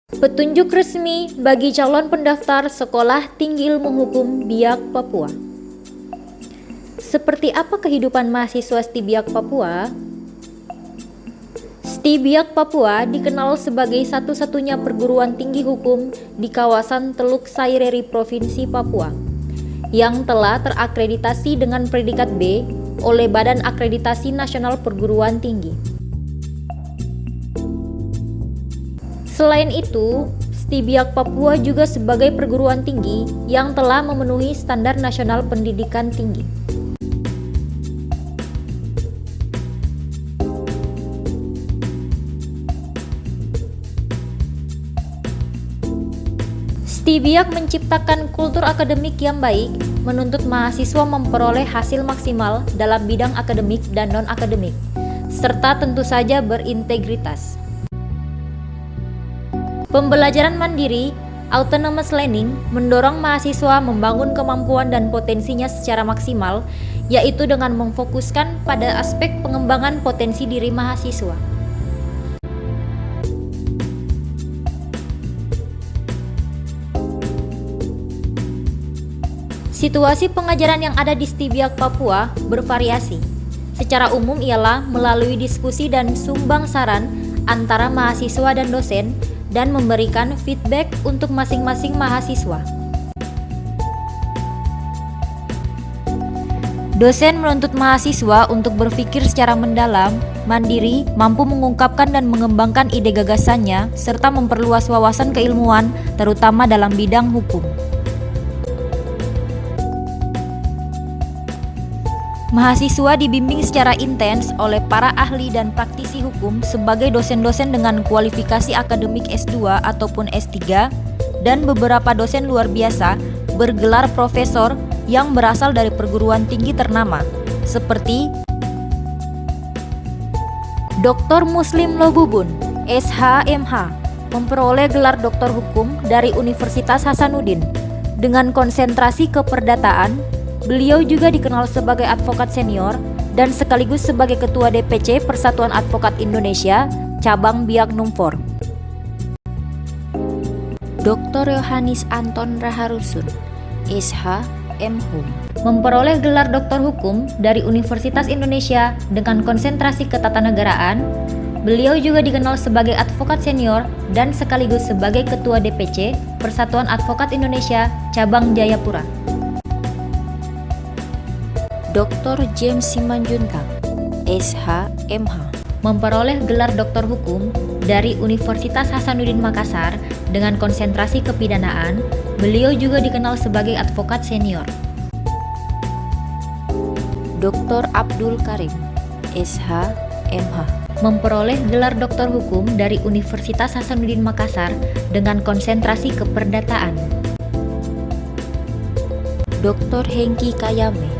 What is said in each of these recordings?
Petunjuk resmi bagi calon pendaftar Sekolah Tinggi Ilmu Hukum Biak Papua. Seperti apa kehidupan mahasiswa STI Biak Papua? STI Biak Papua dikenal sebagai satu-satunya perguruan tinggi hukum di kawasan Teluk Saireri, Provinsi Papua, yang telah terakreditasi dengan predikat B oleh Badan Akreditasi Nasional Perguruan Tinggi. Selain itu, STI Biak Papua juga sebagai perguruan tinggi yang telah memenuhi standar nasional pendidikan tinggi. STI Biak menciptakan kultur akademik yang baik, menuntut mahasiswa memperoleh hasil maksimal dalam bidang akademik dan non-akademik, serta tentu saja berintegritas. Pembelajaran mandiri, autonomous learning, mendorong mahasiswa membangun kemampuan dan potensinya secara maksimal, yaitu dengan memfokuskan pada aspek pengembangan potensi diri mahasiswa. Situasi pengajaran yang ada di STI Biak Papua bervariasi. Secara umum ialah melalui diskusi dan sumbang saran antara mahasiswa dan dosen, dan memberikan feedback untuk masing-masing mahasiswa. Dosen menuntut mahasiswa untuk berpikir secara mendalam, mandiri, mampu mengungkapkan dan mengembangkan ide gagasannya, serta memperluas wawasan keilmuan, terutama dalam bidang hukum. Mahasiswa dibimbing secara intens oleh para ahli dan praktisi hukum sebagai dosen-dosen dengan kualifikasi akademik S2 ataupun S3, dan beberapa dosen luar biasa bergelar profesor yang berasal dari perguruan tinggi ternama, seperti Dr. Muslim Lobubun, SHMH, memperoleh gelar doktor hukum dari Universitas Hasanuddin. Dengan konsentrasi keperdataan, beliau juga dikenal sebagai advokat senior dan sekaligus sebagai Ketua DPC Persatuan Advokat Indonesia, Cabang Biak Numfor. Dr. Yohanis Anton Raharusun, SH, M.Hum, memperoleh gelar doktor hukum dari Universitas Indonesia dengan konsentrasi ketatanegaraan. Beliau juga dikenal sebagai advokat senior dan sekaligus sebagai Ketua DPC Persatuan Advokat Indonesia, Cabang Jayapura. Dr. James Simanjuntak, SH, MH, memperoleh gelar doktor hukum dari Universitas Hasanuddin Makassar dengan konsentrasi kepidanaan. Beliau juga dikenal sebagai advokat senior. Dr. Abdul Karim, SH, MH, memperoleh gelar doktor hukum dari Universitas Hasanuddin Makassar dengan konsentrasi keperdataan. Dr. Hengki Kayame,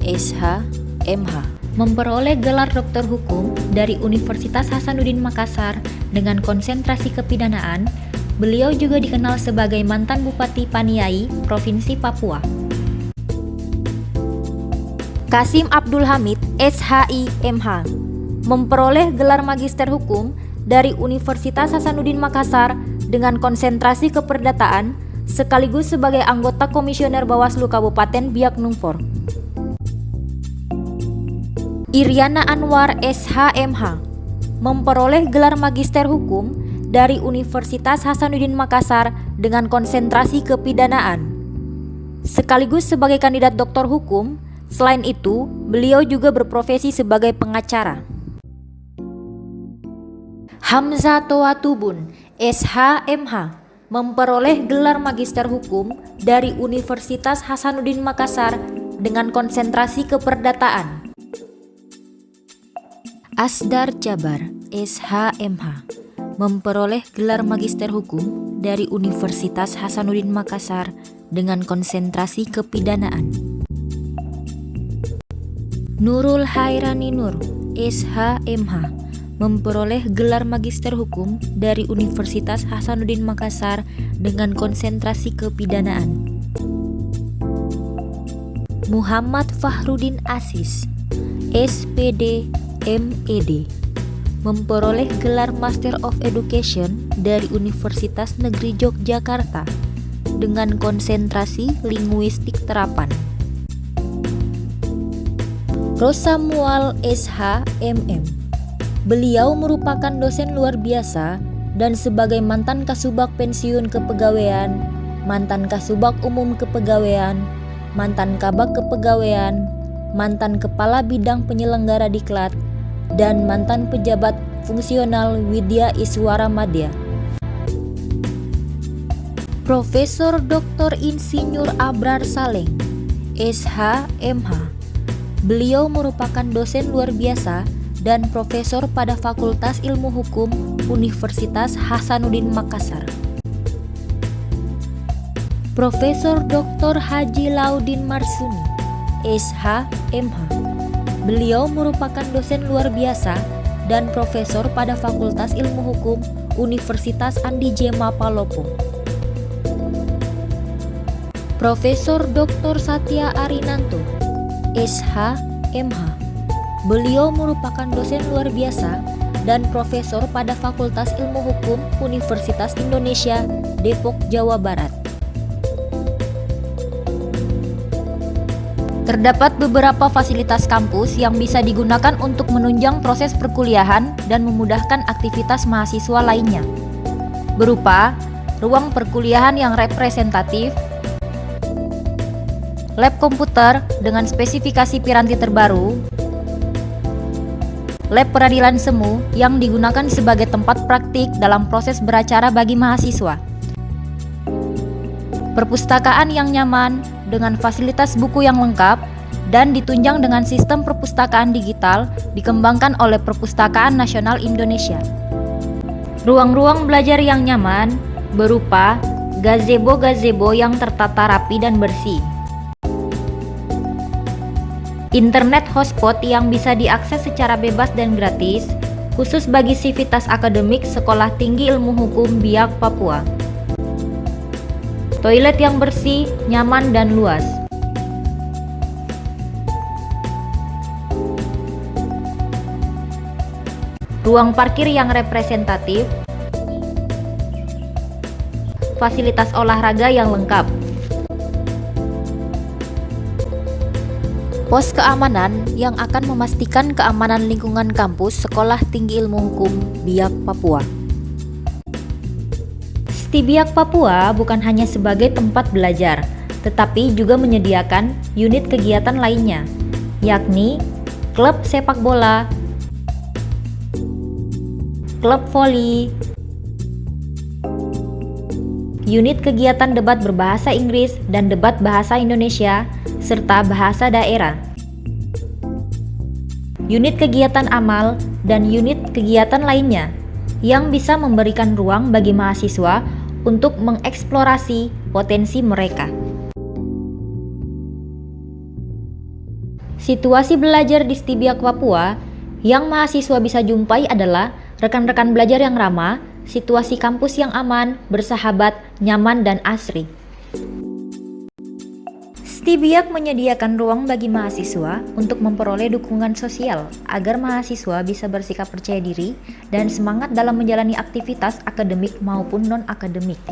SH, MH, memperoleh gelar doktor hukum dari Universitas Hasanuddin Makassar dengan konsentrasi kepidanaan. Beliau juga dikenal sebagai mantan Bupati Paniai, Provinsi Papua. Kasim Abdul Hamid, SHI, MH, memperoleh gelar magister hukum dari Universitas Hasanuddin Makassar dengan konsentrasi keperdataan, sekaligus sebagai anggota Komisioner Bawaslu Kabupaten Biak Numfor. Iriana Anwar, SHMH, memperoleh gelar magister hukum dari Universitas Hasanuddin Makassar dengan konsentrasi kepidanaan, sekaligus sebagai kandidat doktor hukum. Selain itu, beliau juga berprofesi sebagai pengacara. Hamzah Toatubun, SHMH, memperoleh gelar magister hukum dari Universitas Hasanuddin Makassar dengan konsentrasi keperdataan. Asdar Jabar, SHMH, memperoleh gelar magister hukum dari Universitas Hasanuddin Makassar dengan konsentrasi kepidanaan. Nurul Hairani Nur, SHMH, memperoleh gelar magister hukum dari Universitas Hasanuddin Makassar dengan konsentrasi kepidanaan. Muhammad Fahrudin Asis, SPD, MED, memperoleh gelar Master of Education dari Universitas Negeri Yogyakarta dengan konsentrasi linguistik terapan. Rosamual SH MM. Beliau merupakan dosen luar biasa dan sebagai mantan Kasubag Pensiun Kepegawaian, mantan Kasubag Umum Kepegawaian, mantan Kabag Kepegawaian, mantan Kepala Bidang Penyelenggara Diklat, dan mantan pejabat fungsional Widya Iswara Madya. Profesor Dr. Insinyur Abrar Saleng, SH MH. Beliau merupakan dosen luar biasa dan profesor pada Fakultas Ilmu Hukum Universitas Hasanuddin Makassar. Profesor Dr. Haji Laudin Marsuni, SH MH. Beliau merupakan dosen luar biasa dan profesor pada Fakultas Ilmu Hukum Universitas Andi Jema Palopo. Profesor Dr. Satya Arinanto, SH MH. Beliau merupakan dosen luar biasa dan profesor pada Fakultas Ilmu Hukum Universitas Indonesia, Depok, Jawa Barat. Terdapat beberapa fasilitas kampus yang bisa digunakan untuk menunjang proses perkuliahan dan memudahkan aktivitas mahasiswa lainnya, berupa ruang perkuliahan yang representatif, lab komputer dengan spesifikasi piranti terbaru, lab peradilan semu yang digunakan sebagai tempat praktik dalam proses beracara bagi mahasiswa, perpustakaan yang nyaman dengan fasilitas buku yang lengkap dan ditunjang dengan sistem perpustakaan digital dikembangkan oleh Perpustakaan Nasional Indonesia. Ruang-ruang belajar yang nyaman berupa gazebo-gazebo yang tertata rapi dan bersih, internet hotspot yang bisa diakses secara bebas dan gratis, khusus bagi sivitas akademik Sekolah Tinggi Ilmu Hukum Biak Papua. Toilet yang bersih, nyaman, dan luas. Ruang parkir yang representatif. Fasilitas olahraga yang lengkap. Pos keamanan yang akan memastikan keamanan lingkungan kampus Sekolah Tinggi Ilmu Hukum Biak Papua. STIBIAK Papua bukan hanya sebagai tempat belajar, tetapi juga menyediakan unit kegiatan lainnya, yakni klub sepak bola, klub voli, unit kegiatan debat berbahasa Inggris dan debat bahasa Indonesia, serta bahasa daerah, unit kegiatan amal, dan unit kegiatan lainnya yang bisa memberikan ruang bagi mahasiswa untuk mengeksplorasi potensi mereka. Situasi belajar di STIBIAK Papua yang mahasiswa bisa jumpai adalah rekan-rekan belajar yang ramah, situasi kampus yang aman, bersahabat, nyaman, dan asri. STIBIAK menyediakan ruang bagi mahasiswa untuk memperoleh dukungan sosial agar mahasiswa bisa bersikap percaya diri dan semangat dalam menjalani aktivitas akademik maupun non-akademik.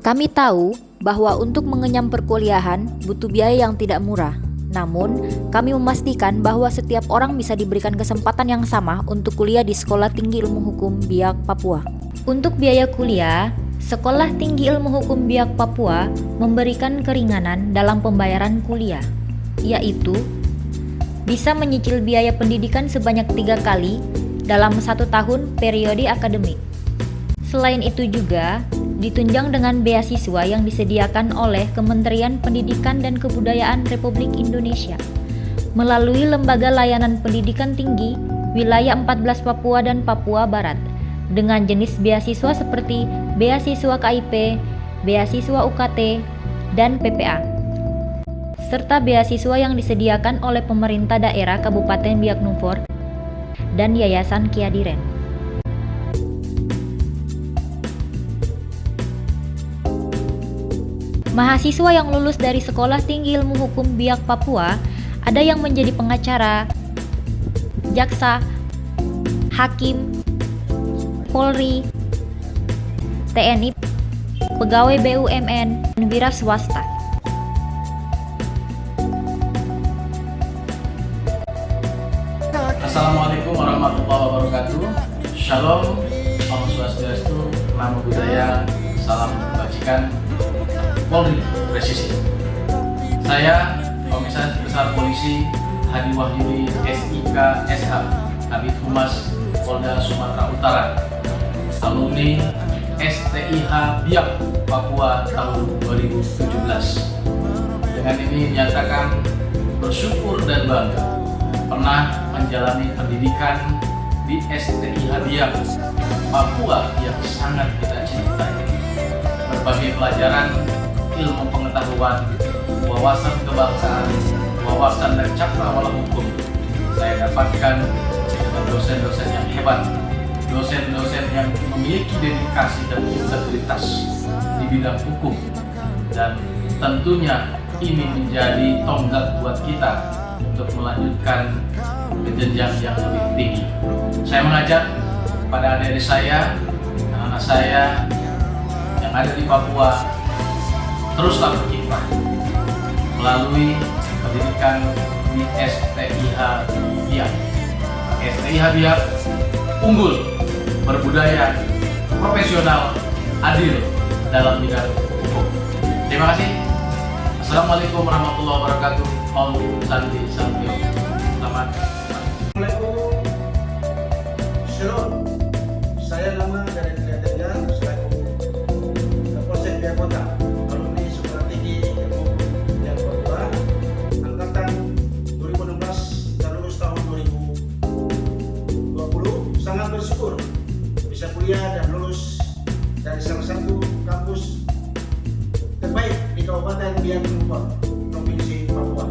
Kami tahu bahwa untuk mengenyam perkuliahan butuh biaya yang tidak murah. Namun, kami memastikan bahwa setiap orang bisa diberikan kesempatan yang sama untuk kuliah di Sekolah Tinggi Ilmu Hukum Biak Papua. Untuk biaya kuliah, Sekolah Tinggi Ilmu Hukum Biak Papua memberikan keringanan dalam pembayaran kuliah, yaitu bisa menyicil biaya pendidikan sebanyak 3 kali dalam 1 tahun periode akademik. Selain itu juga ditunjang dengan beasiswa yang disediakan oleh Kementerian Pendidikan dan Kebudayaan Republik Indonesia melalui Lembaga Layanan Pendidikan Tinggi Wilayah 14 Papua dan Papua Barat dengan jenis beasiswa seperti beasiswa KIP, beasiswa UKT, dan PPA, serta beasiswa yang disediakan oleh pemerintah daerah Kabupaten Biak Numfor dan Yayasan Kiadiren. Mahasiswa yang lulus dari Sekolah Tinggi Ilmu Hukum Biak Papua Ada yang menjadi pengacara, jaksa, hakim, Polri, TNI, pegawai BUMN, dan wira swasta. Assalamualaikum warahmatullahi wabarakatuh. Shalom, Om Swastiastu, Namo Buddhaya, Salam Kebajikan, Polri Presisi. Saya Komisaris Besar Polisi Hadi Wahyudi SIK SH, Kabid Humas Polda Sumatera Utara, alumni STIH Biak Papua tahun 2017. Dengan ini menyatakan bersyukur dan bangga pernah menjalani pendidikan di STIH Biak Papua yang sangat kita cintai. Berbagai pelajaran, ilmu pengetahuan, wawasan kebangsaan, wawasan dan cakrawala hukum saya dapatkan dengan dosen-dosen yang hebat, dosen-dosen yang memiliki dedikasi dan integritas di bidang hukum, dan tentunya ini menjadi tonggak buat kita untuk melanjutkan ke jenjang yang lebih tinggi. Saya mengajak pada adik-adik saya, anak-anak saya yang ada di Papua, teruslah berkiprah melalui pendidikan di STIH Biak. STIH Biak unggul, berbudaya, profesional, adil dalam bidang hukum. Terima kasih. Assalamualaikum warahmatullahi wabarakatuh. Om Santi Santio. Selamat. Assalamualaikum. Shalom. Saya nama dari Kelihatannya selaku Kapolsek Biak Kota, alumni Sekolah Tinggi Ilmu Biak Papua, angkatan 2016 dan lulus tahun 2020. Sangat bersyukur bisa kuliah dan lulus dari salah satu kampus terbaik di Kabupaten Biak Numfor, Provinsi Papua.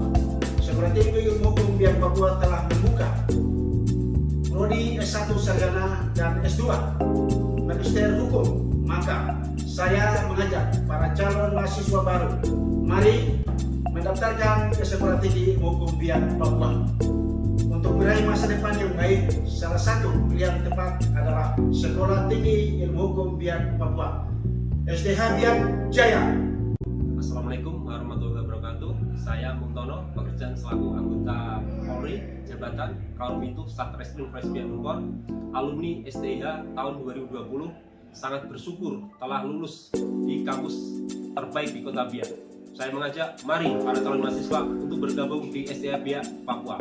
Sekolah Tinggi Ilmu Hukum Biak Papua telah membuka prodi S1 Sarjana dan S2 Magister Hukum. Maka saya mengajak para calon mahasiswa baru, mari mendaftarkan ke Sekolah Tinggi Ilmu Hukum Biak Papua untuk meraih masa depan yang baik. Salah satu pilihan tepat adalah Sekolah Tinggi Ilmu Hukum Biak Papua, STIH Biak Jaya. Assalamualaikum warahmatullahi wabarakatuh. Saya Muntono, pekerjaan selaku anggota Polri, jabatan Kaulmitu Satreskrim Polres Biak Numfor, alumni STIH tahun 2020. Sangat bersyukur telah lulus di kampus terbaik di Kota Biak. Saya mengajak mari para calon mahasiswa untuk bergabung di STIH Biak Papua.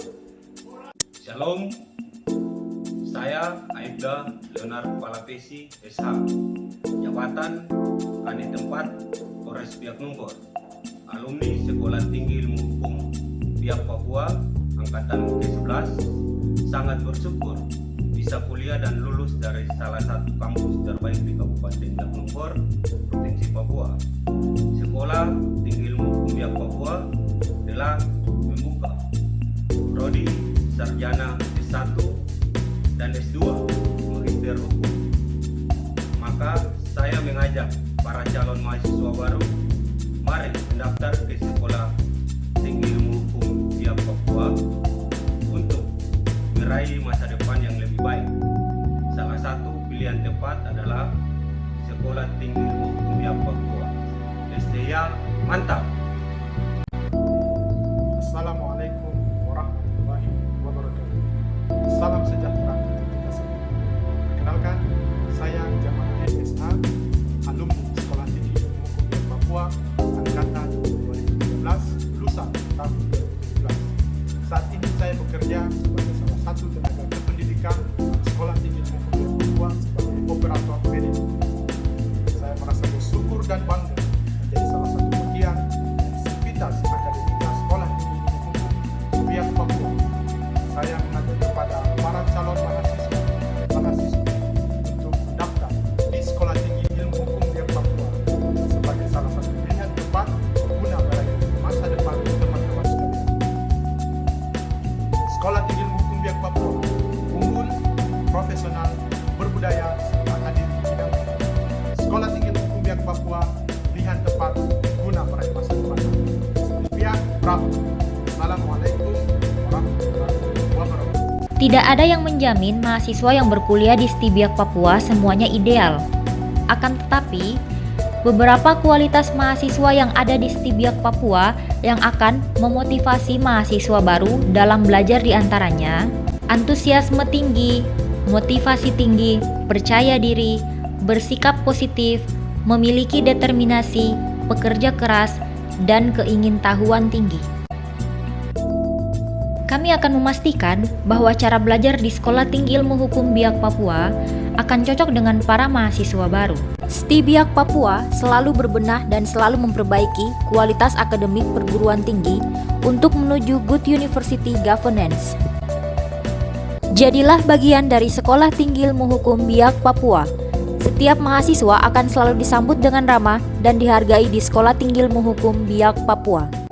Shalom, saya Aibda Leonard Kepala Pesi SH, jabatan Kanit 4 Polres Biak Numfor, alumni Sekolah Tinggi Ilmu Hukum Biak Papua angkatan ke-11. Sangat bersyukur bisa kuliah dan lulus dari salah satu kampus terbaik di Kabupaten Biak Numfor, Provinsi Papua. Sekolah Tinggi Ilmu Hukum Biak Papua telah membuka prodi Sarjana S1 dan S2 Magister Hukum. Maka saya mengajak para calon mahasiswa baru, mari mendaftar ke Sekolah Tinggi Ilmu Hukum Biak Papua untuk meraih masa depan yang lebih baik. Salah satu pilihan tepat adalah Sekolah Tinggi Ilmu Hukum Biak Papua. STIH mantap. Assalamualaikum warahmatullahi wabarakatuh. Salam sejahtera kita semua. Perkenalkan, saya Jamal SH, alumni Sekolah Tinggi Ilmu Hukum Biak Papua angkatan 2013, lulusan tahun 2017. Saat ini saya bekerja sebagai salah satu tenaga kependidikan Sekolah Tinggi Ilmu Hukum Biak Papua sebagai operator PD. Saya merasa bersyukur dan bangga menjadi salah satu bagian dari sivitas akademika Sekolah Tinggi Ilmu Hukum Biak Papua. Saya mengajak kepada para calon mahasiswa untuk mendaftar di Sekolah Tinggi Ilmu Hukum Biak Papua sebagai salah satu pilihan tepat guna meraih masa depan teman-teman sekalian. Sekolah Tinggi Ilmu Hukum Biak Papua unggul, profesional, berbudaya, serta adil di bidang hukum. Sekolah Tinggi Ilmu Hukum Biak Papua pilihan tepat guna meraih masa depan. Biak Bravo. Assalamualaikum Tidak ada yang menjamin mahasiswa yang berkuliah di STIBIAK Papua semuanya ideal. Akan tetapi, beberapa kualitas mahasiswa yang ada di STIBIAK Papua yang akan memotivasi mahasiswa baru dalam belajar diantaranya antusiasme tinggi, motivasi tinggi, percaya diri, bersikap positif, memiliki determinasi, pekerja keras, dan keingintahuan tinggi. Kami akan memastikan bahwa cara belajar di Sekolah Tinggi Ilmu Hukum BIAK Papua akan cocok dengan para mahasiswa baru. STIBIAK Papua selalu berbenah dan selalu memperbaiki kualitas akademik perguruan tinggi untuk menuju good university governance. Jadilah bagian dari Sekolah Tinggi Ilmu Hukum BIAK Papua. Setiap mahasiswa akan selalu disambut dengan ramah dan dihargai di Sekolah Tinggi Ilmu Hukum BIAK Papua.